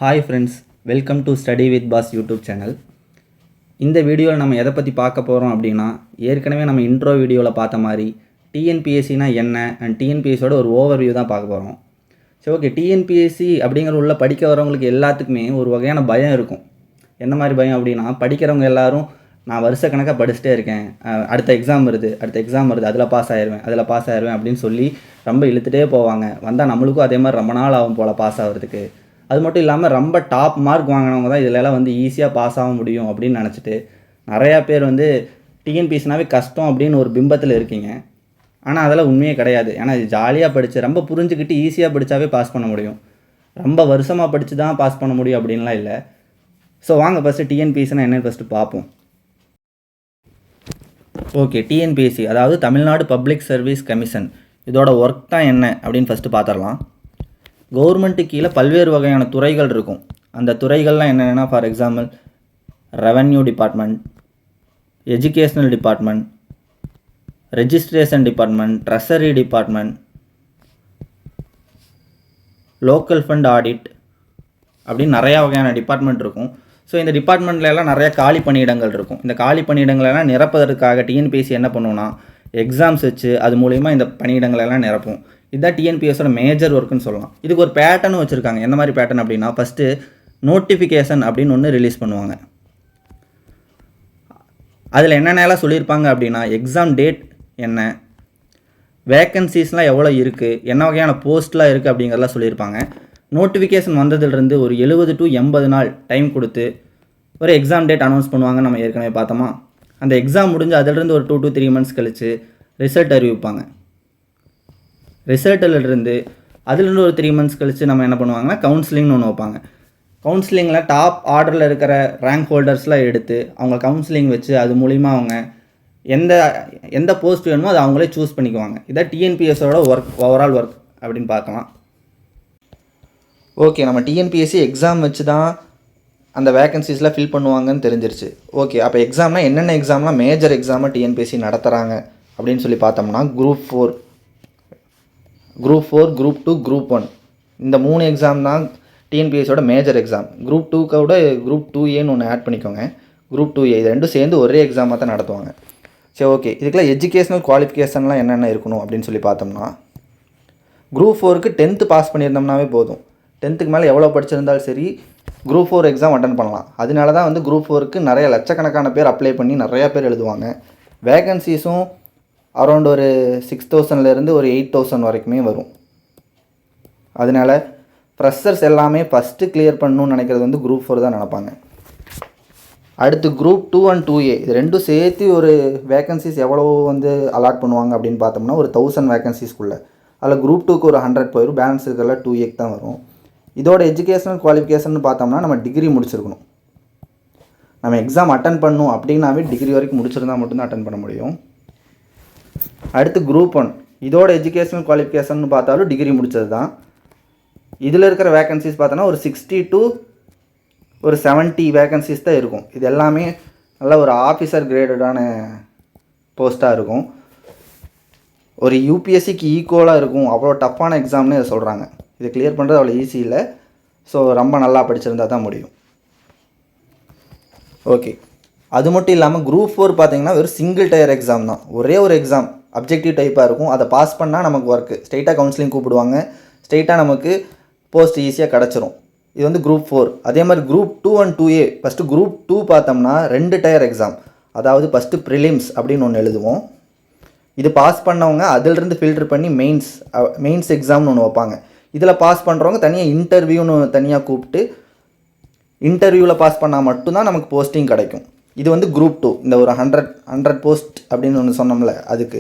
Hi friends, welcome to study with pass YouTube channel. இந்த வீடியோவில் நம்ம எதை பற்றி பார்க்க போகிறோம் அப்படின்னா, ஏற்கனவே நம்ம இன்ட்ரோ வீடியோவில் பார்த்த மாதிரி டிஎன்பிஎஸ்சினா என்ன அண்ட் டிஎன்பிஎஸ்சியோட ஒரு ஓவர்வியூ தான் பார்க்க போகிறோம். சரி, ஓகே. டிஎன்பிஎஸ்சி அப்படிங்கிற உள்ள படிக்க வரவங்களுக்கு எல்லாத்துக்குமே ஒரு வகையான பயம் இருக்கும். என்ன மாதிரி பயம் அப்படின்னா, படிக்கிறவங்க எல்லாரும் நான் வருஷக்கணக்காக படிச்சுட்டே இருக்கேன், அடுத்த எக்ஸாம் வருது அதில் பாஸ் ஆயிடுவேன் அப்படின்னு சொல்லி ரொம்ப இழுத்துட்டே போவாங்க. வந்தால் நம்மளுக்கும் அதே மாதிரி ரொம்ப நாள் ஆகும் போல் பாஸ் ஆகிறதுக்கு. அது மட்டும் இல்லாமல் ரொம்ப டாப் மார்க் வாங்கினவங்க தான் இதிலெல்லாம் ஈஸியாக பாஸ் ஆக முடியும் அப்படின்னு நினச்சிட்டு நிறையா பேர் டிஎன்பிஎஸ்சினாவே கஷ்டம் அப்படின்னு ஒரு பிம்பத்தில் இருக்கீங்க. ஆனால் அதெல்லாம் உண்மையே கிடையாது. ஏன்னா இது ஜாலியாக படித்து ரொம்ப புரிஞ்சுக்கிட்டு ஈஸியாக படித்தாவே பாஸ் பண்ண முடியும். ரொம்ப வருஷமாக படித்து தான் பாஸ் பண்ண முடியும் அப்படின்லாம் இல்லை. ஸோ வாங்க ஃபஸ்ட்டு டிஎன்பிஎஸ்சினா என்னென்னு ஃபஸ்ட்டு பார்ப்போம். ஓகே, டிஎன்பிஎஸ்சி அதாவது தமிழ்நாடு பப்ளிக் சர்வீஸ் கமிஷன், இதோட ஒர்க் தான் என்ன அப்படின்னு ஃபஸ்ட்டு பார்த்துடலாம். கவர்மெண்ட்டு கீழே பல்வேறு வகையான துறைகள் இருக்கும். அந்த துறைகள்லாம் என்னென்னா, for example revenue department, educational department, registration department, treasury department, local fund audit அப்படின்னு நிறையா வகையான டிபார்ட்மெண்ட் இருக்கும். ஸோ இந்த டிபார்ட்மெண்ட்லாம் நிறையா காலி பணியிடங்கள் இருக்கும். இந்த காலி பணியிடங்களெல்லாம் நிரப்பதற்காக டிஎன்பிஎஸ்சி என்ன பண்ணுவோன்னா, எக்ஸாம்ஸ் வச்சு அது மூலிமா இந்த பணியிடங்களெல்லாம் நிரப்பும். இதுதான் டிஎன்பிஎஸ்ஸோட மேஜர் ஒர்க்குன்னு சொல்லலாம். இதுக்கு ஒரு பேட்டர்னும் வச்சுருக்காங்க. என்ன மாதிரி பேட்டர்ன் அப்படின்னா, ஃபஸ்ட்டு நோட்டிஃபிகேஷன் அப்படின்னு ஒன்று ரிலீஸ் பண்ணுவாங்க. அதில் என்னென்னலாம் சொல்லியிருப்பாங்க அப்படின்னா, எக்ஸாம் டேட் என்ன, வேக்கன்சிஸ்லாம் எவ்வளோ இருக்குது, என்ன வகையான போஸ்ட்லாம் இருக்குது அப்படிங்கிறதெல்லாம் சொல்லியிருப்பாங்க. நோட்டிஃபிகேஷன் வந்ததுலேருந்து ஒரு 70 to 80 நாள் டைம் கொடுத்து ஒரு எக்ஸாம் டேட் அனௌன்ஸ் பண்ணுவாங்க. நம்ம ஏற்கனவே பார்த்தோமா. அந்த எக்ஸாம் முடிஞ்சு அதிலிருந்து ஒரு 2 to 3 months கழித்து ரிசல்ட் அறிவிப்பாங்க. ரிசல்ட்டிலிருந்து அதுலேருந்து ஒரு 3 months கழித்து நம்ம என்ன பண்ணுவாங்கன்னா, கவுன்சிலிங்னு ஒன்று வைப்பாங்க. கவுன்சிலிங்கில் டாப் ஆர்டரில் இருக்கிற ரேங்க் ஹோல்டர்ஸ்லாம் எடுத்து அவங்க கவுன்சிலிங் வச்சு அது மூலிமா அவங்க எந்த போஸ்ட் வேணுமோ அதை அவங்களே சூஸ் பண்ணிக்குவாங்க. இதான் டிஎன்பிஎஸ்ஸோட ஒர்க், ஓவரால் ஒர்க் அப்படின்னு பார்க்கலாம். ஓகே, நம்ம டிஎன்பிஎஸ்சி எக்ஸாம் வச்சு தான் அந்த வேக்கன்சிஸ்லாம் ஃபில் பண்ணுவாங்கன்னு தெரிஞ்சிருச்சு. ஓகே, அப்போ எக்ஸாம்னால் என்னென்ன எக்ஸாம்லாம் மேஜர் எக்ஸாமாக டிஎன்பிஎஸ்சி நடத்துகிறாங்க அப்படின்னு சொல்லி பார்த்தோம்னா, குரூப் 4, குரூப் 2, குரூப் 1 இந்த 3 எக்ஸாம் தான் டிஎன்பிஎஸ்சியோட மேஜர் எக்ஸாம். குரூப் 2க்கோட குரூப் 2ஏன்னு ஒன்று ஆட் பண்ணிக்கோங்க. குரூப் 2A இது ரெண்டும் சேர்ந்து ஒரே எக்ஸாமாக தான் நடத்துவாங்க. சரி, ஓகே. இதுக்கெல்லாம் எஜுகேஷ்னல் குவாலிஃபிகேஷன்லாம் என்னென்ன இருக்கணும் அப்படின்னு சொல்லி பார்த்தோம்னா, குரூப் 4க்கு 10th பாஸ் பண்ணியிருந்தோம்னாவே போதும். 10th மேலே எவ்வளோ படிச்சிருந்தாலும் சரி குரூப் 4 எக்ஸாம் அட்டன் பண்ணலாம். அதனால தான் குரூப் 4க்கு நிறைய லட்சக்கணக்கான பேர் அப்ளை பண்ணி நிறையா பேர் எழுதுவாங்க. வேகன்சிஸும் அரௌண்ட் ஒரு 6000லேருந்து ஒரு 8000 வரைக்குமே வரும். அதனால் ஃப்ரெஷர்ஸ் எல்லாமே ஃபஸ்ட்டு கிளியர் பண்ணணும்னு நினைக்கிறது குரூப் 4 தான் நினைப்பாங்க. அடுத்து குரூப் 2 and 2A இது ரெண்டும் சேர்த்து ஒரு வேகன்சிஸ் எவ்வளோ அலாட் பண்ணுவாங்க அப்படின்னு பார்த்தோம்னா, ஒரு 1000 வேகன்சிஸ்க்குள்ளே. அதில் குரூப் 2க்கு ஒரு 100 போயிடும், பேலன்ஸ் இருக்கிறதுல 2Aக்கு தான் வரும். இதோட எஜுகேஷனல் குவாலிஃபிகேஷன் பார்த்தோம்னா, நம்ம டிகிரி முடிச்சிருக்கணும். நம்ம எக்ஸாம் அட்டன் பண்ணணும் அப்படின்னாவே டிகிரி வரைக்கும் முடிச்சிருந்தால் மட்டும்தான் அட்டன் பண்ண முடியும். அடுத்து குரூப் 1 இதோட எஜுகேஷனல் குவாலிஃபிகேஷன் பார்த்தாலும் டிகிரி முடித்தது தான். இதில் இருக்கிற வேக்கன்சிஸ் பார்த்தோன்னா ஒரு 60 to ஒரு 70 வேக்கன்சிஸ் தான் இருக்கும். இது எல்லாமே நல்ல ஒரு ஆஃபீஸர் கிரேடடான போஸ்ட்டாக இருக்கும். ஒரு யூபிஎஸ்சிக்கு ஈக்குவலாக இருக்கும். அவ்வளோ டஃப்பான எக்ஸாம்னு இதை சொல்கிறாங்க. இதை கிளியர் பண்ணுறது அவ்வளோ ஈஸி இல்லை. ஸோ ரொம்ப நல்லா படிச்சிருந்தா தான் முடியும். ஓகே, அது மட்டும் இல்லாமல் குரூப் 4 பார்த்திங்கன்னா வெறும் சிங்கிள் டயர் எக்ஸாம் தான். ஒரே ஒரு எக்ஸாம் அப்ஜெக்டிவ் டைப்பாக இருக்கும். அதை பாஸ் பண்ணால் நமக்கு ஒர்க்கு ஸ்ட்ரெயிட்டாக கவுன்சிலிங் கூப்பிடுவாங்க. ஸ்ட்ரெயிட்டாக நமக்கு போஸ்ட் ஈஸியாக கிடச்சிரும். இது குரூப் 4. அதே மாதிரி group 2 and 2A. First group 2 பார்த்தோம்னா 2 டயர் எக்ஸாம். அதாவது ஃபஸ்ட்டு ப்ரிலிம்ஸ் அப்படின்னு ஒன்று எழுதுவோம். இது பாஸ் பண்ணவங்க அதிலிருந்து ஃபில்டர் பண்ணி மெயின்ஸ் எக்ஸாம்னு ஒன்று வைப்பாங்க. இதில் பாஸ் பண்ணுறவங்க தனியாக இன்டர்வியூன்னு தனியாக கூப்பிட்டு இன்டர்வியூவில் பாஸ் பண்ணால் மட்டும்தான் நமக்கு போஸ்டிங் கிடைக்கும். இது குரூப் 2. இந்த ஒரு 100 போஸ்ட் அப்படின்னு ஒன்று சொன்னோம்ல அதுக்கு.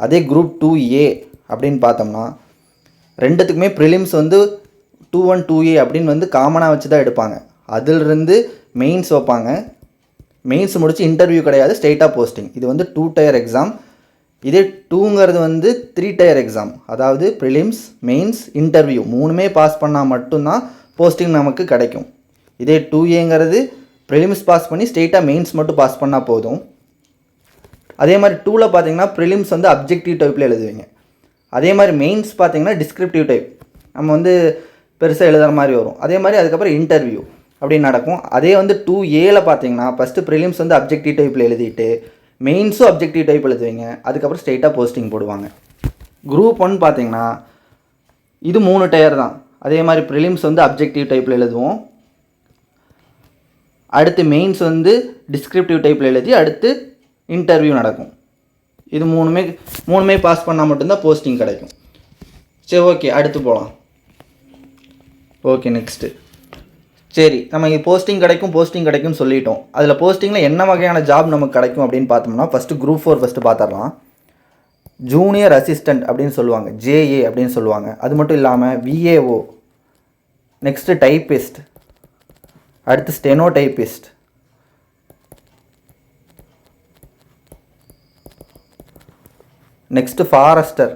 அதே குரூப் 2A அப்படின்னு பார்த்தோம்னா ரெண்டுத்துக்குமே ப்ரிலிம்ஸ் 2 and 2A அப்படின்னு காமனாக வச்சு தான் எடுப்பாங்க. அதிலிருந்து மெயின்ஸ் வைப்பாங்க. மெயின்ஸ் முடித்து இன்டர்வியூ கிடையாது, ஸ்ட்ரெயிட்டாக போஸ்டிங். இது 2 டயர் எக்ஸாம். இதே 2ங்கிறது 3 டயர் எக்ஸாம். அதாவது ப்ரிலிம்ஸ், மெயின்ஸ், இன்டர்வியூ 3மே பாஸ் பண்ணால் மட்டும்தான் போஸ்டிங் நமக்கு கிடைக்கும். இதே 2Aங்கிறது ப்ரிலிம்ஸ் பாஸ் பண்ணி ஸ்ட்ரெயிட்டாக மெயின்ஸ் மட்டும் பாஸ் பண்ணால் போதும். அதே மாதிரி 2ல் பார்த்தீங்கன்னா ப்ரிலிம்ஸ் அப்ஜெக்டிவ் டைப்பில் எழுதுவீங்க. அதே மாதிரி மெயின்ஸ் பார்த்தீங்கன்னா டிஸ்கிரிப்டிவ் டைப். நம்ம பெருசாக எழுதுகிற மாதிரி வரும். அதே மாதிரி அதுக்கப்புறம் இன்டர்வியூ அப்படின்னு நடக்கும். அதே வந்து 2Aல பார்த்தீங்கன்னா ஃபஸ்ட்டு ப்ரிலிம்ஸ் வந்து அப்ஜெக்டிவ் டைப்பில் எழுதிட்டு மெயின்ஸும் அப்ஜெக்டிவ் டைப் எழுதுவீங்க. அதுக்கப்புறம் ஸ்ட்ரெயிட்டாக போஸ்டிங் போடுவாங்க. குரூப் 1 பார்த்தீங்கன்னா இது 3 டயர் தான். அதே மாதிரி ப்ரிலிம்ஸ் வந்து அப்ஜெக்டிவ் டைப்பில் எழுதுவோம். அடுத்து மெயின்ஸ் வந்து டிஸ்கிரிப்டிவ் டைப்பில் எழுதி அடுத்து இன்டர்வியூ நடக்கும். இது மூணுமே பாஸ் பண்ணால் மட்டும்தான் போஸ்டிங் கிடைக்கும். சரி, ஓகே, அடுத்து போகலாம். Okay, next. சரி, நம்ம இங்கே போஸ்டிங் கிடைக்கும்னு சொல்லிட்டோம். அதில் போஸ்டிங்கில் என்ன வகையான ஜாப் நமக்கு கிடைக்கும் அப்படின்னு பார்த்தோம்னா ஃபஸ்ட்டு குரூப் 4 ஃபஸ்ட்டு பார்த்துடலாம். ஜூனியர் அசிஸ்டண்ட் அப்படின்னு சொல்லுவாங்க, JA அப்படின்னு சொல்லுவாங்க. அது மட்டும் இல்லாமல் VAO, நெக்ஸ்ட்டு டைப்பிஸ்ட், அடுத்து ஸ்டெனோ டைப்பிஸ்ட், நெக்ஸ்ட்டு ஃபாரஸ்டர்.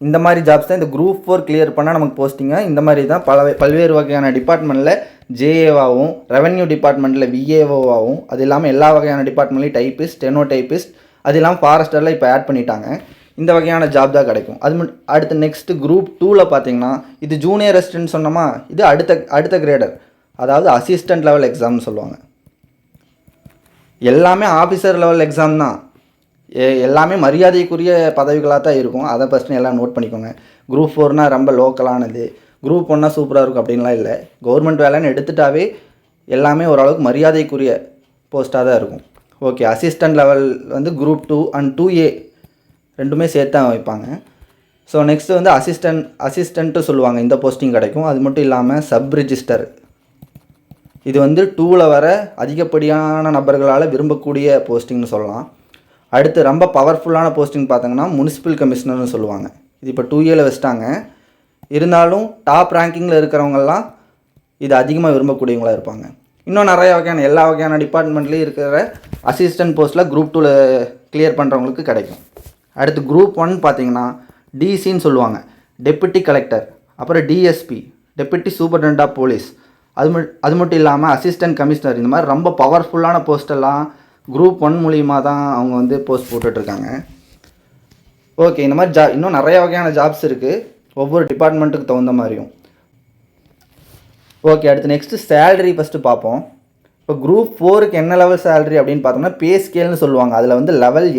இந்த மாதிரி ஜாப்ஸ் தான் இந்த குரூப் 4 கிளியர் பண்ணால் நமக்கு போஸ்டிங்க. இந்த மாதிரி தான் பல்வேறு வகையான டிபார்ட்மெண்ட்டில் JAவாகவும், ரெவென்யூ டிபார்ட்மெண்ட்டில் VAOவாகவும், அது இல்லாமல் எல்லா வகையான டிபார்ட்மெண்ட்லேயும் டைப்பிஸ்ட், ஸ்டெனோ டைப்பிஸ்ட், அது இல்லாமல் ஃபாரஸ்டரில் இப்போ ஆட் பண்ணிட்டாங்க. இந்த வகையான ஜாப் தான் கிடைக்கும். அடுத்து நெக்ஸ்ட்டு குரூப் 2ல் பார்த்தீங்கன்னா இது ஜூனியர் அசிஸ்டன்ட் சொன்னோமா, இது அடுத்த கிரேடர், அதாவது அசிஸ்டன்ட் லெவல் எக்ஸாம்னு சொல்லுவாங்க. எல்லாமே ஆஃபீஸர் லெவல் எக்ஸாம் தான். எல்லாமே மரியாதைக்குரிய பதவிகளாக தான் இருக்கும். அதை ஃபஸ்ட்டு எல்லாம் நோட் பண்ணிக்கோங்க. குரூப் 4னால் ரொம்ப லோக்கலானது, குரூப் 1னா சூப்பராக இருக்கும் அப்படின்லாம் இல்லை. கவர்மெண்ட் வேலைன்னு எடுத்துட்டாவே எல்லாமே ஓரளவுக்கு மரியாதைக்குரிய போஸ்ட்டாக தான் இருக்கும். ஓகே, அசிஸ்டன்ட் லெவல் வந்து குரூப் 2 அண்ட் 2A ரெண்டுமே சேர்த்து தான் வைப்பாங்க. ஸோ நெக்ஸ்ட்டு வந்து அசிஸ்டண்ட்டு சொல்லுவாங்க, இந்த போஸ்டிங் கிடைக்கும். அது மட்டும் இல்லாமல் சப் ரிஜிஸ்டர், இது வந்து 2ல் வர அதிகப்படியான நபர்களால் விரும்பக்கூடிய போஸ்டிங்னு சொல்லலாம். அடுத்து ரொம்ப பவர்ஃபுல்லான போஸ்டிங் பார்த்தீங்கன்னா முனிசிபல் கமிஷனர்னு சொல்லுவாங்க. இது இப்போ 2Aல வச்சுட்டாங்க. இருந்தாலும் டாப் ரேங்கிங்கில் இருக்கிறவங்கெல்லாம் இது அதிகமாக விரும்பக்கூடியவங்களாக இருப்பாங்க. இன்னும் நிறைய வகையான எல்லா வகையான டிபார்ட்மெண்ட்லேயும் இருக்கிற அசிஸ்டன்ட் போஸ்ட்டில் குரூப் 2ல் கிளியர் பண்ணுறவங்களுக்கு கிடைக்கும். அடுத்து குரூப் 1 பார்த்தீங்கன்னா DCன்னு சொல்லுவாங்க, டெப்யூட்டி கலெக்டர், அப்புறம் DSP, deputy superintendent of police, அது மட்டும் இல்லாமல் அசிஸ்டன்ட் கமிஷனர். இந்த மாதிரி ரொம்ப பவர்ஃபுல்லான போஸ்டெல்லாம் குரூப் 1 மூலிமா தான் அவங்க வந்து போஸ்ட் போட்டுட்ருக்காங்க. ஓகே, இந்த மாதிரி இன்னும் நிறைய வகையான ஜாப்ஸ் இருக்குது, ஒவ்வொரு டிபார்ட்மெண்ட்டுக்கு தகுந்த மாதிரியும். ஓகே, அடுத்து நெக்ஸ்ட்டு சேலரி ஃபஸ்ட்டு பார்ப்போம். இப்போ குரூப் 4க்கு என்ன லெவல் சேலரி அப்படின்னு பார்த்தோம்னா பே ஸ்கேல்னு சொல்லுவாங்க. அதில் வந்து லெவல்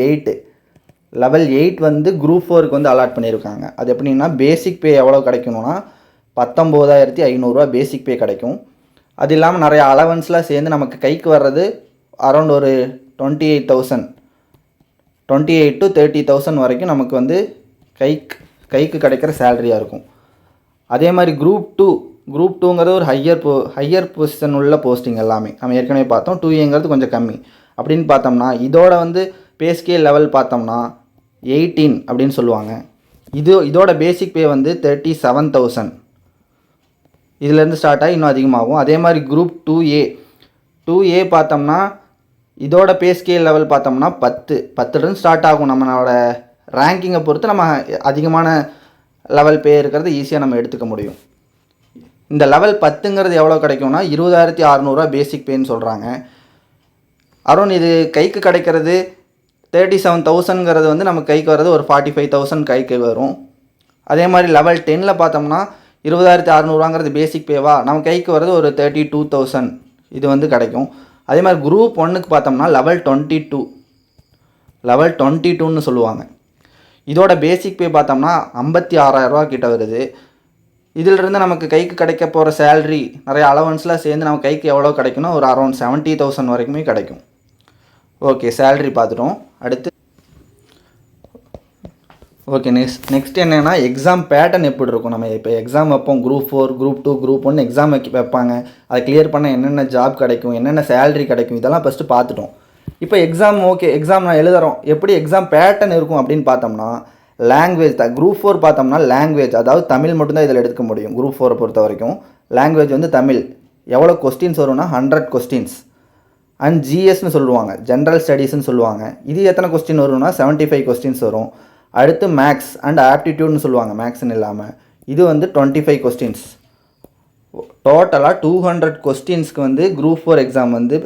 8 வந்து குரூப் 4க்கு வந்து அலாட் பண்ணியிருக்காங்க. அது எப்படின்னா பேசிக் பே எவ்வளோ கிடைக்கணும்னா 19,500 பேசிக் பே கிடைக்கும். அது இல்லாமல் நிறைய அலவன்ஸ்லாம் சேர்ந்து நமக்கு கைக்கு வர்றது அரௌண்ட் ஒரு 28,000 to 30,000 வரைக்கும் நமக்கு வந்து கைக்கு கிடைக்கிற சேலரியாக இருக்கும். அதே மாதிரி குரூப் 2ங்கிறது ஒரு ஹையர் பொசிஷன் உள்ள போஸ்டிங். எல்லாமே நம்ம ஏற்கனவே பார்த்தோம். 2Aங்கிறது கொஞ்சம் கம்மி. அப்படின்னு பார்த்தோம்னா இதோட வந்து பே ஸ்கேல் லெவல் பார்த்தோம்னா 18 அப்படின்னு சொல்லுவாங்க. இதோட பேசிக் பே வந்து 37,000. இதிலேருந்து ஸ்டார்ட் ஆகி இன்னும் அதிகமாகும். அதே மாதிரி குரூப் 2A பார்த்தோம்னா இதோட பே ஸ்கேல் லெவல் பார்த்தோம்னா 10லேருந்து ஸ்டார்ட் ஆகும். நம்மளோட ரேங்கிங்கை பொறுத்து நம்ம அதிகமான லெவல் பே இருக்கிறது ஈஸியாக நம்ம எடுத்துக்க முடியும். இந்த லெவல் 10ங்கிறது எவ்வளோ கிடைக்கும்னா 20,600 பேசிக் பேன்னு சொல்கிறாங்க. அரௌண்ட் இது கைக்கு கிடைக்கிறது 37,000ங்கிறது வந்து நமக்கு கைக்கு வர்றது ஒரு 45,000 கைக்கு வரும். அதே மாதிரி லெவல் 10ல் பார்த்தோம்னா 20,600ங்கிறது பேசிக் பேவா, நம்ம கைக்கு வர்றது ஒரு 32,000 இது வந்து கிடைக்கும். அதே மாதிரி குரூப் 1க்கு பார்த்தோம்னா லெவல் 22ன்னு சொல்லுவாங்க. இதோட பேசிக் பே பார்த்தோம்னா 56,000 கிட்ட வருது. இதிலிருந்து நமக்கு கைக்கு கிடைக்க போகிற சேல்ரி நிறைய அலவன்ஸ்லாம் சேர்ந்து நம்ம கைக்கு எவ்வளோ கிடைக்கணும், ஒரு அரௌண்ட் 70,000 வரைக்குமே கிடைக்கும். ஓகே, சேல்ரி பார்த்துட்டோம். அடுத்து ஓகே, நெக்ஸ்ட் என்னென்னா எக்ஸாம் பேட்டர்ன் எப்படி இருக்கும். நம்ம இப்போ எக்ஸாம் வைப்போம், குரூப் 4, குரூப் 2, குரூப் 1 எக்ஸாம் வைப்பாங்க. அதை கிளியர் பண்ண என்னென்ன ஜாப் கிடைக்கும், என்னென்ன சேலரி கிடைக்கும், இதெல்லாம் ஃபஸ்ட்டு பார்த்துட்டோம். இப்போ எக்ஸாம் நான் எழுதுகிறோம், எப்படி எக்ஸாம் பேட்டர்ன் இருக்கும் அப்படின்னு பார்த்தோம்னா லாங்குவேஜ் தான். குரூப் 4 பார்த்தோம்னா லாங்குவேஜ், அதாவது தமிழ் மட்டும்தான் இதில் எடுக்க முடியும். குரூப் 4 பொறுத்த வரைக்கும் லாங்குவேஜ் வந்து தமிழ். எவ்வளோ கொஸ்டின்ஸ் வரும்னா 100 கொஸ்டின்ஸ். அண்ட் ஜிஎஸ்ன்னு சொல்லுவாங்க, ஜென்ரல் ஸ்டடீஸ்ன்னு சொல்லுவாங்க. இது எத்தனை கொஸ்டின் வரும்னா 75 கொஸ்டின்ஸ் வரும். அடுத்து மேக்ஸ் அண்ட் ஆப்டிடியூட்னு சொல்லுவாங்க, மேக்ஸ்ன்னு இல்லாமல். இது வந்து 25 கொஸ்டின்ஸ். டோட்டலாக 200 கொஸ்டின்ஸ்க்கு வந்து குரூப் 4 எக்ஸாம் வந்து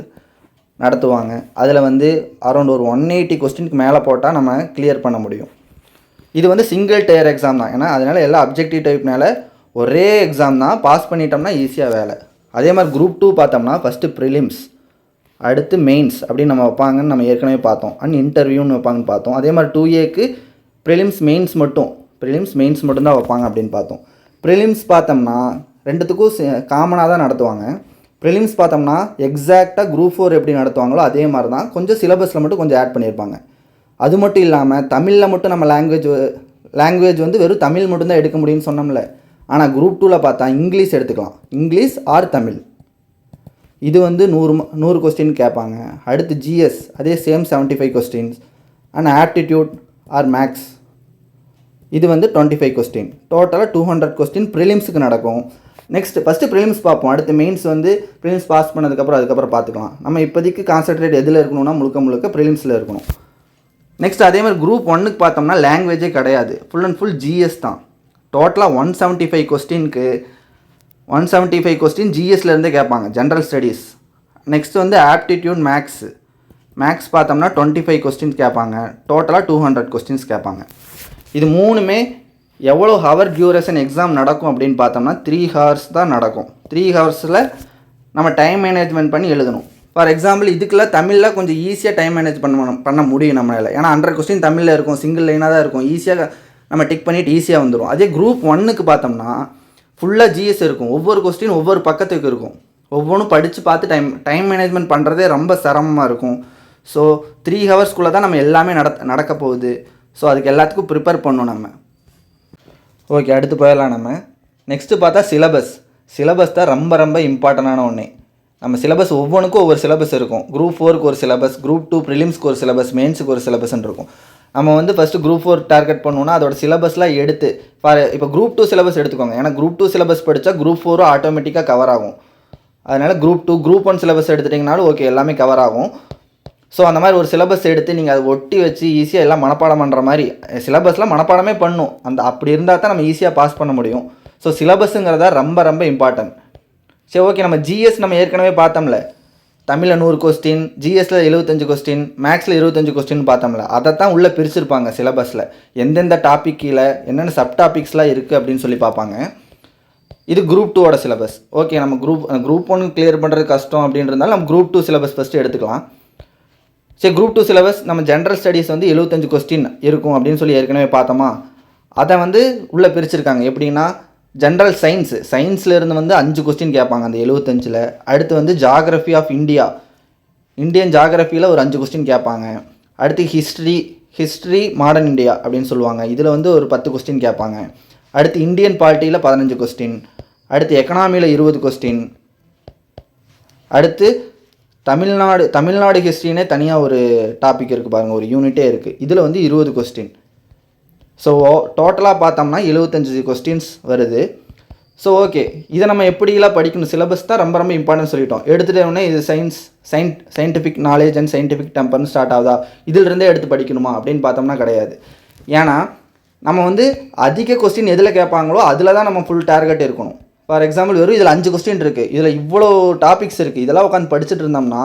நடத்துவாங்க. அதில் வந்து அரௌண்ட் ஒரு 180 கொஸ்டினுக்கு மேலே போட்டால் நம்ம கிளியர் பண்ண முடியும். இது வந்து சிங்கிள் டயர் எக்ஸாம் தான். ஏன்னா அதனால் எல்லா அப்ஜெக்டிவ் டைப்னால ஒரே எக்ஸாம் தான், பாஸ் பண்ணிட்டோம்னா ஈஸியாக வேலை. அதே மாதிரி குரூப் 2 பார்த்தோம்னா ஃபஸ்ட்டு ப்ரிலிம்ஸ், அடுத்து மெயின்ஸ் அப்படின்னு நம்ம வைப்பாங்கன்னு நம்ம ஏற்கனவே பார்த்தோம். அண்ட் இன்டர்வியூன்னு வைப்பாங்கன்னு பார்த்தோம். அதே மாதிரி 2Aக்கு ப்ரிலிம்ஸ் மெயின்ஸ் மட்டும்தான் வைப்பாங்க அப்படின்னு பார்த்தோம். ப்ரிலிம்ஸ் பார்த்தோம்னா ரெண்டுத்துக்கும் காமனாக தான் நடத்துவாங்க. ப்ரிலிம்ஸ் பார்த்தோம்னா எக்ஸாக்டாக குரூப் 4 எப்படி நடத்துவாங்களோ அதே மாதிரி தான், கொஞ்சம் சிலபஸில் மட்டும் கொஞ்சம் ஆட் பண்ணியிருப்பாங்க. அது மட்டும் இல்லாமல் தமிழில் மட்டும் நம்ம லாங்குவேஜ் வந்து வெறும் தமிழ் மட்டும்தான் எடுக்க முடியும்னு சொன்னோம்ல. ஆனால் குரூப் 2ல் பார்த்தா இங்கிலீஷ் எடுத்துக்கலாம், இங்கிலீஷ் ஆர் தமிழ். இது வந்து 100 கொஸ்டின் கேட்பாங்க. அடுத்து ஜிஎஸ், அதே same 75 questions. And aptitude or maths, இது வந்து 25 கொஸ்டின். டோட்டலாக 200 கொஸ்டின் ப்ரிலிம்ஸுக்கு நடக்கும். நெக்ஸ்ட் ஃபஸ்ட்டு ப்ரிலிம்ஸ் பார்ப்போம். அடுத்து மெயின்ஸ் வந்து ப்ரிலிம்ஸ் பாஸ் அதுக்கப்புறம் பார்த்துக்கலாம். நம்ம இப்போதைக்கு கான்சன்ட்ரேட் எதில் இருக்கணும்னா முழுக்க ப்ரிலிம்ஸில் இருக்கணும். நெக்ஸ்ட் அதே மாதிரி குரூப் 1க்கு பார்த்தோம்னா லாங்குவேஜே கிடையாது, ஃபுல் அண்ட் ஃபுல் ஜிஎஸ் தான். டோட்டலாக 175 கொஸ்டினுக்கு 175 கொஸ்டின் ஜிஎஸ்லேருந்தே கேட்பாங்க, ஜென்ரல் ஸ்டடீஸ். நெக்ஸ்ட் வந்து ஆப்டிடியூட் மேக்ஸ் பார்த்தோம்னா 25 கொஸ்டின்ஸ் கேட்பாங்க. டோட்டலாக 200 கொஸ்டின்ஸ் கேட்பாங்க. இது மூணுமே எவ்வளோ ஹவர் டியூரேஷன் எக்ஸாம் நடக்கும் அப்படின்னு பார்த்தோம்னா 3 ஹவர்ஸ் தான் நடக்கும். 3 ஹவர்ஸில் நம்ம டைம் மேனேஜ்மெண்ட் பண்ணி எழுதணும். ஃபார் எக்ஸாம்பிள் இதுக்குலாம் தமிழில் கொஞ்சம் ஈஸியாக டைம் மேனேஜ் பண்ண முடியும் நம்மளால். ஏன்னா 100 கொஸ்டின் தமிழில் இருக்கும், சிங்கிள் லைனாக தான் இருக்கும், ஈஸியாக நம்ம டிக் பண்ணிவிட்டு ஈஸியாக வந்துடும். அதே குரூப் 1க்கு பார்த்தோம்னா ஃபுல்லாக ஜிஎஸ் இருக்கும், ஒவ்வொரு கொஸ்டின் ஒவ்வொரு பக்கத்துக்கு இருக்கும், ஒவ்வொன்றும் படித்து பார்த்து டைம் மேனேஜ்மெண்ட் பண்ணுறதே ரொம்ப சிரமமாக இருக்கும். ஸோ 3 ஹவர்ஸ்க்குள்ளே தான் நம்ம எல்லாமே நடக்க போகுது. ஸோ அதுக்கு எல்லாத்துக்கும் ப்ரிப்பேர் பண்ணணும் நம்ம. ஓகே, அடுத்து போயிடலாம் நம்ம. நெக்ஸ்ட்டு பார்த்தா சிலபஸ் தான் ரொம்ப இம்பார்ட்டண்டான ஒன்று. நம்ம சிலபஸ் ஒவ்வொன்றுக்கும் ஒவ்வொரு சிலபஸ் இருக்கும். குரூப் 4க்கு ஒரு சிலபஸ், குரூப் 2 ப்ரிலிம்ஸ்க்கு ஒரு சிலபஸ், மெயின்ஸுக்கு ஒரு சிலபஸ்ன்னு இருக்கும். நம்ம வந்து ஃபஸ்ட்டு குரூப் 4 டார்கெட் பண்ணோன்னா அதோட சிலபஸ்லாம் எடுத்து இப்போ குரூப் 2 சிலபஸ் எடுத்துக்கோங்க. ஏன்னா குரூப் 2 சிலபஸ் படித்தா குரூப் 4 ஆட்டோமேட்டிக்காக கவர் ஆகும். அதனால் குரூப் 1 சிலபஸ் எடுத்துட்டிங்கனாலும் ஓகே, எல்லாமே கவர் ஆகும். ஸோ அந்த மாதிரி ஒரு சிலபஸ் எடுத்து நீங்கள் அதை ஒட்டி வச்சு ஈஸியாக எல்லாம் மனப்பாடம் பண்ணுற மாதிரி சிலபஸ்லாம் மனப்பாடமே பண்ணணும். அப்படி இருந்தால் தான் நம்ம ஈஸியாக பாஸ் பண்ண முடியும். ஸோ சிலபஸுங்கிறதா ரொம்ப இம்பார்ட்டன்ட். சரி, ஓகே. நம்ம ஜிஎஸ் நம்ம ஏற்கனவே பார்த்தோம்ல, தமிழில் 100 கொஸ்டின், ஜிஎஸ்சில் 75 கொஸ்டின், மேக்ஸில் 25 கொஸ்டின் பார்த்தோம்ல. அதை தான் உள்ளே பிரிச்சிருப்பாங்க சிலபஸில். எந்தெந்த டாபிக் கீழே என்னென்ன சப் டாபிக்ஸ்லாம் இருக்குது அப்படின்னு சொல்லி பார்ப்பாங்க. இது குரூப் 2ஓட சிலபஸ். ஓகே, நம்ம குரூப் 1 கிளியர் பண்ணுறது கஷ்டம் அப்படின்றதால நம்ம குரூப் 2 சிலபஸ் ஃபஸ்ட்டு எடுத்துக்கலாம். சரி, குரூப் 2 சிலபஸ் நம்ம ஜென்ரல் ஸ்டடீஸ் வந்து 75 கொஸ்டின் இருக்கும் அப்படின்னு சொல்லி ஏற்கனவே பார்த்தோமா. அதை வந்து உள்ளே பிரிச்சிருக்காங்க. எப்படின்னா ஜென்ரல் சயின்ஸ்லேருந்து வந்து 5 கொஸ்டின் கேட்பாங்க அந்த 75ல். அடுத்து வந்து ஜாகிரஃபி ஆஃப் இந்தியன் ஜாகிரஃபியில் ஒரு 5 கொஸ்டின் கேட்பாங்க. அடுத்து ஹிஸ்ட்ரி மாடர்ன் இந்தியா அப்படின்னு சொல்லுவாங்க, இதில் வந்து ஒரு 10 கொஸ்டின் கேட்பாங்க. அடுத்து இந்தியன் பாலிட்டியில் 15 கொஸ்டின். அடுத்து எக்கனாமியில் 20 கொஸ்டின். அடுத்து தமிழ்நாடு ஹிஸ்ட்ரினே தனியாக ஒரு டாபிக் இருக்குது பாருங்கள், ஒரு யூனிட்டே இருக்குது, இதில் வந்து 20 கொஸ்டின். ஸோ டோட்டலாக பார்த்தோம்னா 75 கொஸ்டின்ஸ் வருது. ஸோ ஓகே, இதை நம்ம எப்படிலாம் படிக்கணும், சிலபஸ் தான் ரொம்ப இம்பார்ட்டன்ட் சொல்லிட்டோம். எடுத்துகிட்டோன்னே இது சயின்டிஃபிக் நாலேஜ் அண்ட் சயின்டிஃபிக் டெம்பர்னு ஸ்டார்ட் ஆகுதா, இதிலிருந்தே எடுத்து படிக்கணுமா அப்படின்னு பார்த்தோம்னா கிடையாது. ஏன்னா நம்ம வந்து அதிக கொஸ்டின் எதில் கேட்பாங்களோ அதில் தான் நம்ம ஃபுல் டார்கெட் இருக்கணும். ஃபார் எக்ஸாம்பிள் வெறும் இதில் 5 கொஸ்டின் இருக்குது, இதில் இவ்வளோ டாபிக்ஸ் இருக்குது, இதெல்லாம் உட்காந்து படிச்சுட்டு இருந்தோம்னா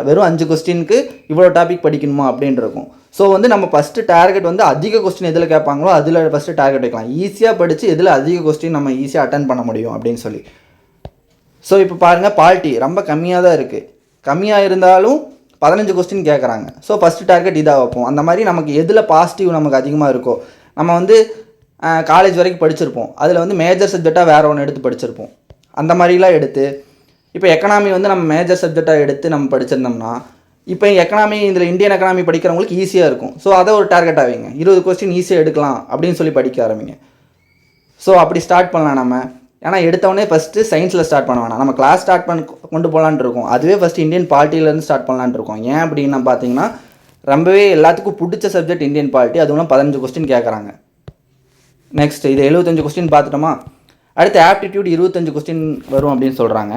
வெறும் 5 கொஸ்டினுக்கு இவ்வளோ டாபிக் படிக்கணுமா அப்படின்னு இருக்கும். ஸோ வந்து நம்ம ஃபஸ்ட்டு டார்கெட் வந்து அதிக கொஸ்டின் எதில் கேட்பாங்களோ அதில் ஃபஸ்ட்டு டார்கெட் வைக்கலாம். ஈஸியாக படித்து எதில் அதிக கொஸ்டின் நம்ம ஈஸியாக அட்டன் பண்ண முடியும் அப்படின்னு சொல்லி. ஸோ இப்போ பாருங்கள், பாலிட்டி ரொம்ப கம்மியாக தான் இருக்குது. கம்மியாக இருந்தாலும் 15 கொஸ்டின் கேட்குறாங்க. ஸோ ஃபஸ்ட்டு டார்கெட் இதாக வைப்போம். அந்த மாதிரி நமக்கு எதில் பாசிட்டிவ் நமக்கு அதிகமாக இருக்கோ, நம்ம வந்து காலேஜ் வரைக்கும் படிச்சிருப்போம், அதில் வந்து மேஜர் சப்ஜெக்டாக வேறு ஒன்று எடுத்து படிச்சிருப்போம். அந்த மாதிரிலாம் எடுத்து இப்போ எக்கனாமி வந்து நம்ம மேஜர் சப்ஜெக்டாக எடுத்து நம்ம படிச்சிருந்தோம்னா இப்போ எக்கனாமி இதில் இந்தியன் எக்கனாமி படிக்கிறவங்களுக்கு ஈஸியாக இருக்கும். ஸோ அதை ஒரு டார்கெட் ஆவீங்க, 20 கொஸ்டின் ஈஸியாக எடுக்கலாம் அப்படின்னு சொல்லி படிக்க ஆரம்பிங்க. ஸோ அப்படி ஸ்டார்ட் பண்ணலாம் நம்ம. ஏன்னா எடுத்தவொடனே ஃபஸ்ட்டு சயின்ஸில் ஸ்டார்ட் பண்ண வேணாம், நம்ம கிளாஸ் கொண்டு போகலான்ட்டு இருக்கோம். அதுவே ஃபஸ்ட்டு இந்தியன் பாலிட்டியிலேருந்து ஸ்டார்ட் பண்ணலான்ட்டு இருக்கோம். ஏன் அப்படின்னு பார்த்தீங்கன்னா ரொம்பவே எல்லாத்துக்கும் பிடிச்ச சப்ஜெக்ட் இந்தியன் பாலிட்டி, அதுவும் 15 கொஸ்டின் கேட்குறாங்க. நெக்ஸ்ட் இது 75 கொஸ்டின் பார்த்துட்டோமா. அடுத்து ஆப்டிடியூட் 25 கொஸ்டின் வரும் அப்படின்னு சொல்கிறாங்க.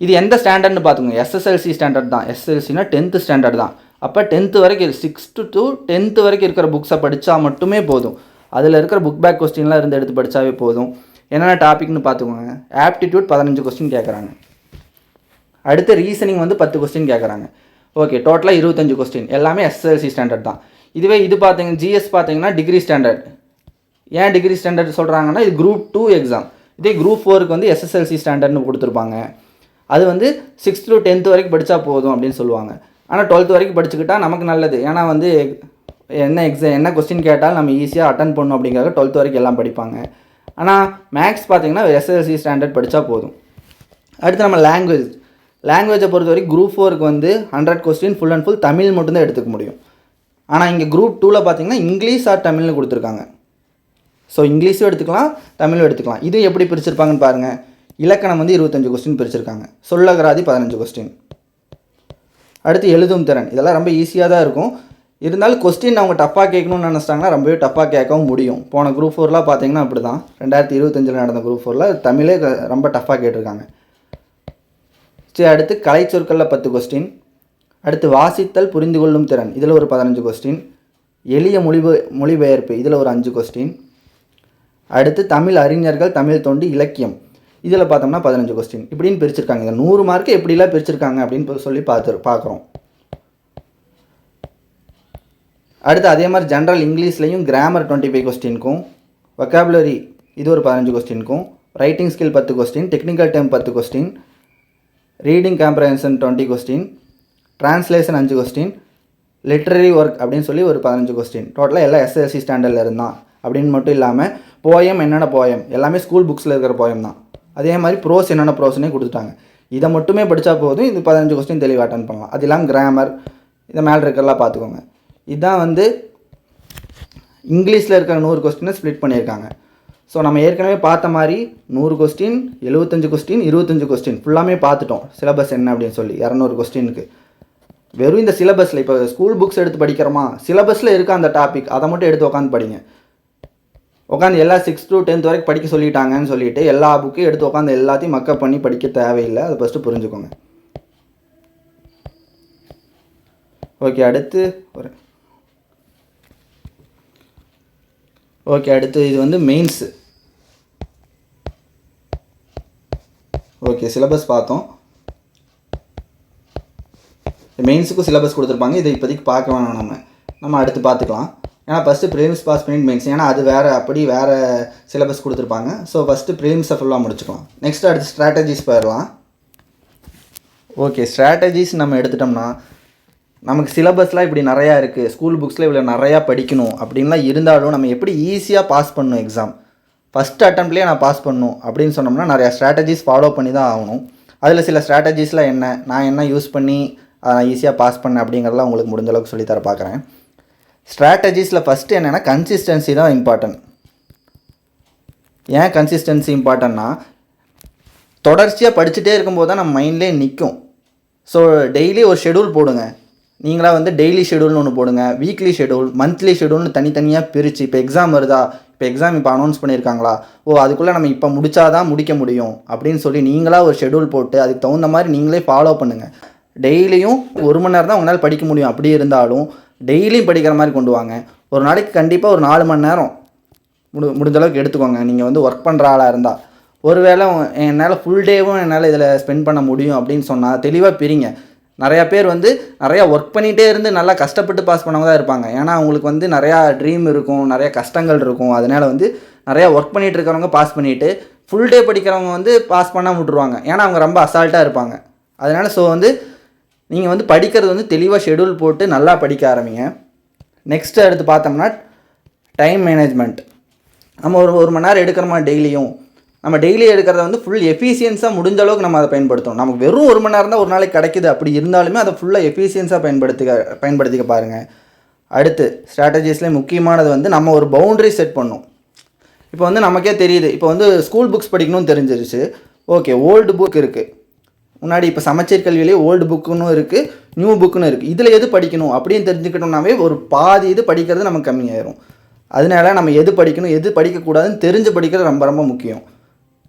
இது எந்த ஸ்டாண்டர்ட்னு பார்த்துக்கோங்க, எஸ்எஸ்எல்சி ஸ்டாண்டர்ட் தான். எஸ்எஸ்எல்சினா 10th ஸ்டாண்டர்ட் தான். அப்போ 10th வரைக்கும் 6th to 10th வரைக்கும் இருக்கிற புக்ஸை படித்தா மட்டுமே போதும். அதில் இருக்கிற புக் பேக் கொஸ்டின்லாம் இருந்து எடுத்து படித்தாவே போதும். என்னென்ன டாபிக்னு பார்த்துக்கோங்க. ஆப்டிடியூட் 15 கொஸ்டின் கேட்குறாங்க. அடுத்து ரீசனிங் வந்து 10 கொஸ்டின் கேட்குறாங்க. ஓகே, டோட்டலாக 25 கொஸ்டின், எல்லாமே எஸ்எஸ்எல்சி ஸ்டாண்டர்ட் தான். இதுவே இது பார்த்தீங்கன்னா ஜிஎஸ் பார்த்தீங்கன்னா டிகிரி ஸ்டாண்டர்ட். ஏன் டிகிரி ஸ்டாண்டர்ட் சொல்கிறாங்கன்னா இது குரூப் 2 எக்ஸாம். இதே குரூப் 4க்கு வந்து எஸ்எஸ்எல்சி ஸ்டாண்டர்ட்னு கொடுத்துருப்பாங்க. அது வந்து 6th to 10th வரைக்கும் படித்தா போதும் அப்படின்னு சொல்லுவாங்க. ஆனால் 12th வரைக்கும் படிச்சுக்கிட்டா நமக்கு நல்லது. ஏன்னா வந்து என்ன கொஸ்டின் கேட்டாலும் நம்ம ஈஸியாக அட்டன் பண்ணணும் அப்படிங்கிறத 12th வரைக்கும் எல்லாம் படிப்பாங்க. ஆனால் மேக்ஸ் பார்த்தீங்கன்னா எஸ்எஸ்எல்சி ஸ்டாண்டர்ட் படித்தா போதும். அடுத்து நம்ம லாங்குவேஜை பொறுத்த வரைக்கும் குரூப் 4க்கு வந்து 100 question full and full Tamil மட்டும்தான் எடுத்துக்க முடியும். ஆனால் இங்கே குரூப் 2ல் பார்த்தீங்கன்னா இங்கிலீஷ் ஆர் தமிழ்னு கொடுத்துருக்காங்க. ஸோ இங்கிலீஷும் எடுத்துக்கலாம், தமிழும் எடுத்துக்கலாம். இது எப்படி பிரிச்சிருப்பாங்கன்னு பாருங்கள். இலக்கணம் வந்து 25 கொஸ்டின் பிரிச்சிருக்காங்க. சொல்லகராதி 15 கொஸ்டின். அடுத்து எழுதும் திறன், இதெல்லாம் ரொம்ப ஈஸியாக தான் இருக்கும். இருந்தாலும் கொஸ்டின் அவங்க டஃப்பாக கேட்கணும்னு நினச்சிட்டாங்கன்னா ரொம்பவே டஃப்பாக கேட்கவும் முடியும். போன குரூப் 4லாம் பார்த்தீங்கன்னா அப்படி தான். 2025 நடந்த குரூப் 4ல் தமிழே ரொம்ப டஃப்பாக கேட்டிருக்காங்க. சரி, அடுத்து கலை சொற்களில் 10 கொஸ்டின். அடுத்து வாசித்தல் புரிந்து கொள்ளும் திறன், இதில் ஒரு 15 கொஸ்டின். எளிய மொழிபெயர்ப்பு, இதில் ஒரு 5 கொஸ்டின். அடுத்து தமிழ் அறிஞர்கள், தமிழ் தொண்டு, இலக்கியம், இதில் பார்த்தோம்னா 15 கொஸ்டின். இப்படின்னு பிரிச்சிருக்காங்க. இந்த 100 மார்க்கு எப்படிலாம் பிரிச்சிருக்காங்க அப்படின்னு சொல்லி பார்க்குறோம். அடுத்து அதே மாதிரி ஜென்ரல் இங்கிலீஷ்லையும் கிராமர் 25 கொஸ்டினுக்கும், வொக்காபுலரி இது ஒரு 15 கொஸ்டினுக்கும், writing skill 10 question, technical term 10 question, reading comprehension 20 question, translation 5 question, literary work அப்படின்னு சொல்லி ஒரு 15 கொஸ்டின். டோட்டலாக எல்லாம் எஸ்எஸ்சி ஸ்டாண்டர்டில் இருந்தான். அப்படின்னு மட்டும் இல்லாமல் போயம் என்னென்ன போயம் எல்லாமே ஸ்கூல் புக்ஸில் இருக்கிற போயம் தான். அதே மாதிரி ப்ரோஸ் என்னென்ன ப்ரோஸ்னே கொடுத்துட்டாங்க. இதை மட்டுமே படித்தா போதும். இது 15 கொஸ்டின் தெளிவாக அட்டன் பண்ணலாம். அது இல்லாமல் கிராமர் இதை மேலே இருக்கிறலாம் பார்த்துக்கோங்க. இதுதான் வந்து இங்கிலீஷில் இருக்கிற 100 கொஸ்டினை ஸ்ப்ளிட் பண்ணியிருக்காங்க. ஸோ நம்ம ஏற்கனவே பார்த்த மாதிரி 100 கொஸ்டின், 75 கொஸ்டின், 25 கொஸ்டின் ஃபுல்லாமே பார்த்துட்டோம். சிலபஸ் என்ன அப்படின்னு சொல்லி 200 கொஸ்டினுக்கு. வெறும் இந்த சிலபஸில் இப்போ ஸ்கூல் புக்ஸ் எடுத்து படிக்கிறோமா, சிலபஸில் இருக்க அந்த டாபிக் அதை மட்டும் எடுத்து உட்காந்து படிங்க. உட்காந்து எல்லா 6th to 10th வரைக்கும் படிக்க சொல்லிட்டாங்கன்னு சொல்லிட்டு எல்லா புக்கையும் எடுத்து உட்காந்து எல்லாத்தையும் மக்கப் பண்ணி படிக்க தேவையில்லை. அதை ஃபஸ்ட்டு புரிஞ்சுக்கோங்க. ஓகே, அடுத்து இது வந்து மெயின்ஸு. ஓகே, சிலபஸ் பார்த்தோம். மெயின்ஸுக்கும் சிலபஸ் கொடுத்துருப்பாங்க. இதை இப்போதைக்கு பார்க்க வேணாம், நம்ம அடுத்து பார்த்துக்கலாம். ஏன்னா ஃபஸ்ட்டு ப்ரிலிம்ஸ் பாஸ் பண்ணிட்டு மெயின்ஸ், ஏன்னா அது வேறு சிலபஸ் கொடுத்துருப்பாங்க. ஸோ ஃபஸ்ட்டு ப்ரிலிம்ஸை ஃபுல்லாக முடிச்சுக்கலாம். நெக்ஸ்ட் அடுத்து ஸ்ட்ராட்டஜிஸ் போயிடலாம். ஓகே, ஸ்ட்ராட்டஜிஸ் நம்ம எடுத்துட்டோம்னா நமக்கு சிலபஸ்லாம் இப்படி நிறையா இருக்குது, ஸ்கூல் புக்ஸில் இவ்வளோ நிறையா படிக்கணும் அப்படின்லாம் இருந்தாலும் நம்ம எப்படி ஈஸியாக பாஸ் பண்ணணும் எக்ஸாம், ஃபஸ்ட் அட்டம்ப்ட்லேயே நான் பாஸ் பண்ணணும் அப்படின்னு சொன்னோம்னா நிறையா ஸ்ட்ராட்டஜிஸ் ஃபாலோ பண்ணி தான் ஆகணும். அதில் சில ஸ்ட்ராட்டஜிஸ்லாம் நான் என்ன யூஸ் பண்ணி ஈஸியாக பாஸ் பண்ணேன் அப்படிங்கிறதெல்லாம் உங்களுக்கு முடிஞ்ச அளவுக்கு சொல்லித்தர பார்க்குறேன். ஸ்ட்ராட்டஜிஸில் ஃபஸ்ட்டு என்னென்னா கன்சிஸ்டன்சி தான் இம்பார்ட்டன்ட். ஏன் கன்சிஸ்டன்சி இம்பார்ட்டன்னா, தொடர்ச்சியாக படிச்சுட்டே இருக்கும்போது தான் நம்ம மைண்ட்லேயே நிற்கும். ஸோ டெய்லி ஒரு ஷெடியூல் போடுங்க. நீங்களாக வந்து டெய்லி ஷெடியூல்னு ஒன்று போடுங்க, வீக்லி ஷெடியூல், மந்த்லி ஷெடியூல்னு தனித்தனியாக பிரித்து, இப்போ எக்ஸாம் வருதா, இப்போ அனௌன்ஸ் பண்ணியிருக்காங்களா, அதுக்குள்ளே நம்ம இப்போ முடித்தாதான் முடிக்க முடியும் அப்படின்னு சொல்லி நீங்களாக ஒரு ஷெடியூல் போட்டு அதுக்கு தகுந்த மாதிரி நீங்களே ஃபாலோ பண்ணுங்கள். டெய்லியும் 1 மணி நேரம் தான் உங்களால் படிக்க முடியும். அப்படி இருந்தாலும் டெய்லியும் படிக்கிற மாதிரி கொண்டு வாங்க. ஒரு நாளைக்கு கண்டிப்பாக ஒரு 4 மணி நேரம் முடிஞ்ச அளவுக்கு எடுத்துக்கோங்க. நீங்கள் வந்து ஒர்க் பண்ணுற ஆளாக இருந்தால், ஒருவேளை என்னால் ஃபுல் டேவும் என்னால் இதில் ஸ்பெண்ட் பண்ண முடியும் அப்படின்னு சொன்னால் தெளிவாக பிரிங்க. நிறையா பேர் வந்து நிறையா ஒர்க் பண்ணிகிட்டே இருந்து நல்லா கஷ்டப்பட்டு பாஸ் பண்ணவங்க தான் இருப்பாங்க. ஏன்னா அவங்களுக்கு வந்து நிறையா ட்ரீம் இருக்கும், நிறையா கஷ்டங்கள் இருக்கும். அதனால் வந்து நிறையா ஒர்க் பண்ணிகிட்டு இருக்கிறவங்க பாஸ் பண்ணிவிட்டு ஃபுல் டே படிக்கிறவங்க வந்து பாஸ் பண்ணால் விட்டுருவாங்க. ஏன்னா அவங்க ரொம்ப அசால்ட்டாக இருப்பாங்க. அதனால் வந்து நீங்கள் வந்து படிக்கிறது வந்து தெளிவாக ஷெடியூல் போட்டு நல்லா படிக்க ஆரம்பிங்க. நெக்ஸ்ட்டு அடுத்து பார்த்தோம்னா டைம் மேனேஜ்மெண்ட். நம்ம ஒரு மணி நேரம் எடுக்கிறோமா டெய்லியும், நம்ம டெய்லி எடுக்கிறத வந்து ஃபுல் எஃபிஷியன்ஸாக முடிஞ்ச அளவுக்கு நம்ம அதை பயன்படுத்தணும். நமக்கு வெறும் 1 மணி நேரம் தான் ஒரு நாளைக்கு கிடைக்குது, அப்படி இருந்தாலுமே அதை ஃபுல்லாக எஃபிஷியன்ஸாக பயன்படுத்திக்க பாருங்கள். அடுத்து ஸ்ட்ராட்டஜிஸ்லேயே முக்கியமானது வந்து நம்ம ஒரு பவுண்டரி செட் பண்ணணும். இப்போ வந்து நமக்கே தெரியுது, இப்போ வந்து ஸ்கூல் புக்ஸ் படிக்கணும்னு தெரிஞ்சிருச்சு. ஓகே, ஓல்டு புக் இருக்குது, முன்னாடி இப்போ சமச்சீர் கல்வியிலேயே ஓல்டு புக்குன்னு இருக்குது, நியூ புக்குன்னு இருக்குது. இதில் எது படிக்கணும் அப்படின்னு தெரிஞ்சுக்கிட்டோம்னாவே ஒரு பாதி இது படிக்கிறது நமக்கு கம்மியாயிரும். அதனால நம்ம எது படிக்கணும் எது படிக்கக்கூடாதுன்னு தெரிஞ்சு படிக்கிறது ரொம்ப ரொம்ப முக்கியம்.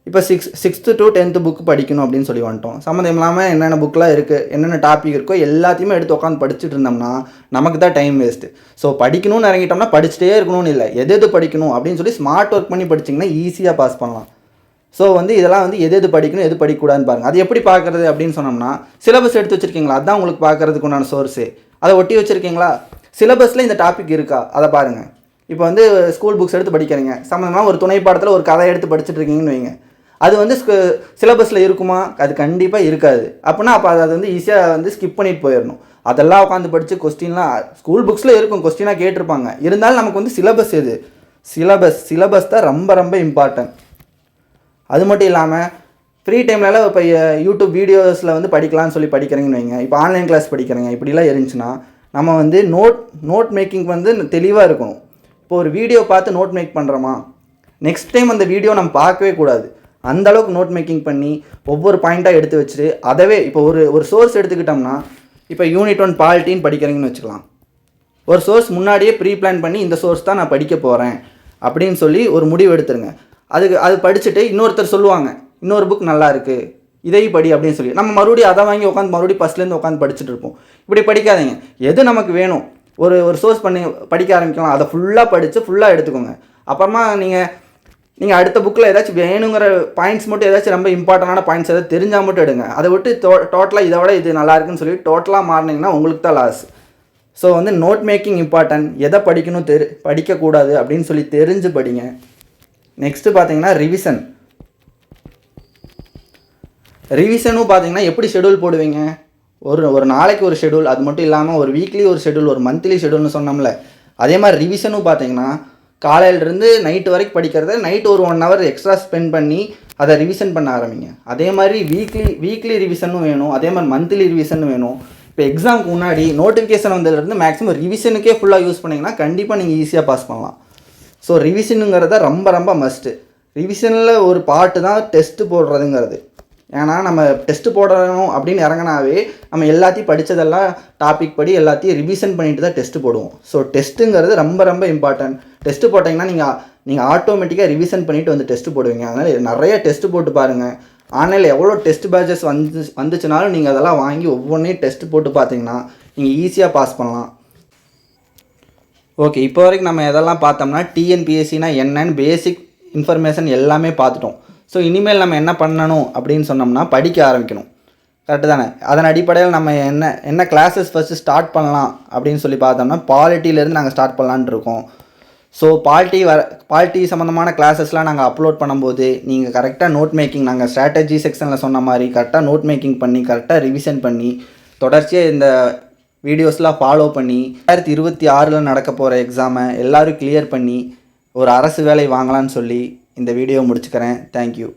இப்போ 6th to 10th புக்கு படிக்கணும் அப்படின்னு சொல்லி வந்துட்டோம். சம்மந்தம் இல்லாமல் என்னென்ன புக்கெலாம் இருக்குது, என்னென்ன டாபிக் இருக்கோ எல்லாத்தையுமே எடுத்து உட்காந்து படிச்சுட்டு இருந்தோம்னா நமக்கு தான் டைம் வேஸ்ட்டு. ஸோ படிக்கணும்னு இறங்கிட்டோம்னா படிச்சுட்டே இருக்கணும்னு இல்லை, எது படிக்கணும் அப்படின்னு சொல்லி ஸ்மார்ட் ஒர்க் பண்ணி படிச்சிங்கன்னா ஈஸியாக பாஸ் பண்ணலாம். ஸோ வந்து இதெல்லாம் வந்து எது படிக்கணும் எது படிக்கக்கூடாதுன்னு பாருங்கள். அது எப்படி பார்க்குறது அப்படின்னு சொன்னோம்னா, சிலபஸ் எடுத்து வச்சுருக்கீங்களா, அதுதான் உங்களுக்கு பார்க்குறதுக்கு உண்டான சோர்ஸு. அதை ஒட்டி வச்சுருக்கீங்களா, சிலபஸில் இந்த டாபிக் இருக்கா அதை பாருங்கள். இப்போ வந்து ஸ்கூல் புக்ஸ் எடுத்து படிக்கிறீங்க, சம்மந்தமாக ஒரு துணை பாடத்தில் ஒரு கதை எடுத்து படிச்சுட்டு இருக்கீங்கன்னு வைங்க, அது வந்து சிலபஸில் இருக்குமா? அது கண்டிப்பாக இருக்காது. அப்போ அது வந்து ஈஸியாக வந்து ஸ்கிப் பண்ணிட்டு போயிடணும். அதெல்லாம் உட்காந்து படித்து கொஸ்டின்லாம் ஸ்கூல் புக்ஸில் இருக்கும், கொஸ்டினாக கேட்டிருப்பாங்க. இருந்தாலும் நமக்கு வந்து சிலபஸ் எது? சிலபஸ் தான் ரொம்ப ரொம்ப இம்பார்ட்டன்ட். அது மட்டும் இல்லாமல் ஃப்ரீ டைம்லலாம் இப்போ யூடியூப் வீடியோஸில் வந்து படிக்கலாம்னு சொல்லி படிக்கிறீங்கன்னு வைங்க. இப்போ ஆன்லைன் கிளாஸ் படிக்கிறீங்க, இப்படிலாம் இருந்துச்சுன்னா நம்ம வந்து நோட் மேக்கிங் வந்து தெளிவாக இருக்கணும். இப்போ ஒரு வீடியோ பார்த்து நோட் மேக் பண்ணுறோமா, நெக்ஸ்ட் டைம் அந்த வீடியோ நம்ம பார்க்கவே கூடாது. அந்த அளவுக்கு நோட் மேக்கிங் பண்ணி ஒவ்வொரு பாயிண்ட்டாக எடுத்து வச்சுட்டு அதவே இப்போ ஒரு சோர்ஸ் எடுத்துக்கிட்டோம்னா, இப்போ யூனிட் 1 பாலிட்டின்னு படிக்கிறீங்கன்னு வச்சுக்கலாம். ஒரு சோர்ஸ் முன்னாடியே ப்ரீ பிளான் பண்ணி இந்த சோர்ஸ் தான் நான் படிக்க போகிறேன் அப்படின்னு சொல்லி ஒரு முடிவு எடுத்துருங்க. அது படிச்சுட்டு இன்னொருத்தர் சொல்லுவாங்க, இன்னொரு புக் நல்லா இருக்குது, இதையும் படி அப்படின்னு சொல்லி நம்ம மறுபடியும் அதை வாங்கி உட்காந்து மறுபடியும் ஃபஸ்ட்லேருந்து உட்காந்து படிச்சுட்டு இருப்போம். இப்படி படிக்காதீங்க. எது நமக்கு வேணும், ஒரு சோர்ஸ் பண்ணி படிக்க ஆரம்பிக்கலாம், அதை ஃபுல்லாக படித்து ஃபுல்லாக எடுத்துக்கோங்க. அப்புறமா நீங்கள் அடுத்த புக்கில் ஏதாச்சும் வேணுங்கிற பாயிண்ட்ஸ் மட்டும் ஏதாச்சும் ரொம்ப இம்பார்ட்டண்டான பாயிண்ட்ஸ் ஏதாவது தெரிஞ்சால் மட்டும் எடுங்க. அதை விட்டு டோட்டலாக இதை விட இது நல்லா இருக்குன்னு சொல்லி டோட்டலாக மாறினீங்கன்னா உங்களுக்கு தான் லாஸ். ஸோ வந்து நோட் மேக்கிங் இம்பார்ட்டன்ட். எதை படிக்கணும் படிக்கக்கூடாது அப்படின்னு சொல்லி தெரிஞ்சு படிங்க. நெக்ஸ்ட்டு பார்த்தீங்கன்னா ரிவிஷனும் பார்த்தீங்கன்னா எப்படி ஷெடியூல் போடுவீங்க? ஒரு நாளைக்கு ஒரு ஷெடியூல், அது மட்டும் இல்லாமல் ஒரு வீக்லி ஒரு ஷெடியூல், ஒரு மந்த்லி ஷெடியூல்னு சொன்னோம்ல, அதே மாதிரி ரிவிஷனும் பார்த்தீங்கன்னா காலையிலேருந்து நைட்டு வரைக்கும் படிக்கிறத நைட்டு ஒரு 1 hour எக்ஸ்ட்ரா ஸ்பெண்ட் பண்ணி அதை ரிவிஷன் பண்ண ஆரம்பிங்க. அதே மாதிரி வீக்லி ரிவிஷனும் வேணும், அதே மாதிரி மந்த்லி ரிவிஷனும் வேணும். இப்போ எக்ஸாமுக்கு முன்னாடி நோட்டிஃபிகேஷன் வந்ததுலேருந்து மேக்ஸிமம் ரிவிஷனுக்கே ஃபுல்லாக யூஸ் பண்ணிங்கன்னா கண்டிப்பாக நீங்கள் ஈஸியாக பாஸ் பண்ணலாம். ஸோ ரிவிஷனுங்கிறத ரொம்ப ரொம்ப மஸ்ட்டு. ரிவிஷனில் ஒரு பார்ட்டு தான் டெஸ்ட்டு போடுறதுங்கிறது. ஏன்னா நம்ம டெஸ்ட்டு போடணும் அப்படின்னு இறங்கினாவே நம்ம எல்லாத்தையும் படித்ததெல்லாம் டாபிக் படி எல்லாத்தையும் ரிவிஷன் பண்ணிட்டு தான் டெஸ்ட்டு போடுவோம். ஸோ டெஸ்ட்டுங்கிறது ரொம்ப ரொம்ப இம்பார்ட்டன்ட். டெஸ்ட்டு போட்டிங்கன்னா நீங்கள் ஆட்டோமேட்டிக்காக ரிவிஷன் பண்ணிவிட்டு வந்து டெஸ்ட்டு போடுவீங்க. அதனால் நிறைய டெஸ்ட்டு போட்டு பாருங்கள். ஆன்லைனில் எவ்வளோ டெஸ்ட் பேட்சஸ் வந்துச்சுனாலும் நீங்கள் அதெல்லாம் வாங்கி ஒவ்வொன்றையும் டெஸ்ட்டு போட்டு பார்த்தீங்கன்னா நீங்கள் ஈஸியாக பாஸ் பண்ணலாம். ஓகே, இப்போ வரைக்கும் நம்ம எதெல்லாம் பார்த்தோம்னா டிஎன்பிஎஸ்சினா என்னன்னு பேசிக் இன்ஃபர்மேஷன் எல்லாமே பார்த்துட்டோம். ஸோ இனிமேல் நம்ம என்ன பண்ணணும் அப்படின்னு சொன்னோம்னா படிக்க ஆரம்பிக்கணும். கரெக்டு தானே? அதன் அடிப்படையில் நம்ம என்ன கிளாஸஸ் ஃபஸ்ட்டு ஸ்டார்ட் பண்ணலாம் அப்படின்னு சொல்லி பார்த்தோம்னா பாலிட்டியிலேருந்து நாங்கள் ஸ்டார்ட் பண்ணலான்னு இருக்கோம். ஸோ பாலிட்டி சம்மந்தமான கிளாஸஸ்லாம் நாங்கள் அப்லோட் பண்ணும்போது நீங்கள் கரெக்டாக நோட் மேக்கிங், நாங்கள் ஸ்ட்ராட்டஜி செக்ஷனில் சொன்ன மாதிரி கரெக்டாக நோட் மேக்கிங் பண்ணி கரெக்டாக ரிவிஷன் பண்ணி தொடர்ச்சியாக இந்த வீடியோஸ்லாம் ஃபாலோ பண்ணி 2026 நடக்க போகிற எக்ஸாமை எல்லோரும் கிளியர் பண்ணி ஒரு அரசு வேலை வாங்கலான்னு சொல்லி இந்த வீடியோ முடிச்சுக்கிறேன். தேங்க்யூ.